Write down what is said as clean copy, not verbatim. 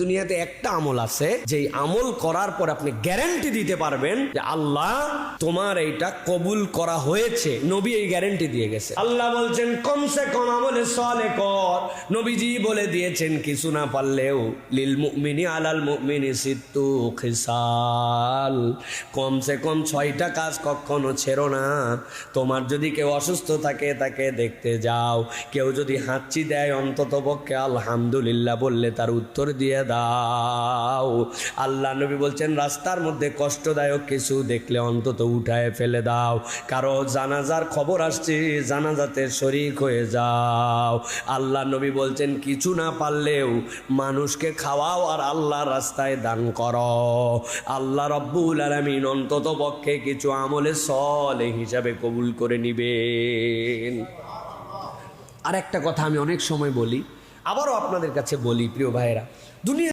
দুনিয়াতে একটা আমল আছে যে আমল করার পর আপনি গ্যারান্টি দিতে পারবেন যে আল্লাহ তোমার এইটা কবুল করা হয়েছে। নবী এই গ্যারান্টি দিয়ে গেছে। আল্লাহ বলছেন কমসে কম আমলে সালেহ কর। নবীজি বলে দিয়েছেন কিছু না পারলেও লিল মুমিনি আলাল মুমিনি সিত্তু খিসাল, কমসে কম 6টা কাজ কখনো ছেড়ো না। তোমার যদি কেউ অসুস্থ থাকে তাকে দেখতে যাও, কেউ যদি হাঁচি দেয় অন্তত পক্ষে আলহামদুলিল্লাহ বললে তার উত্তর দিয়ে দাও। আল্লাহ নবী বলছেন রাস্তার মধ্যে কষ্টদায়ক কিছু দেখলে অন্তত উঠায় ফেলে দাও। কারো জানাজার খবর আসছে, জানাজাতে শরীক হয়ে যাও। আল্লাহ নবী বলছেন কিছু না পারলেও মানুষকে খাওয়াও আর আল্লাহর রাস্তায় দান করো। আল্লাহ রব্বুল আলামিন অন্তত পক্ষে কিছু আমলে সালেহ হিসাবে কবুল করে নিবেন। আর একটা কথা আমি অনেক সময় বলি, আবারও আপনাদের কাছে বলি প্রিয় ভাইয়েরা, দুনিয়া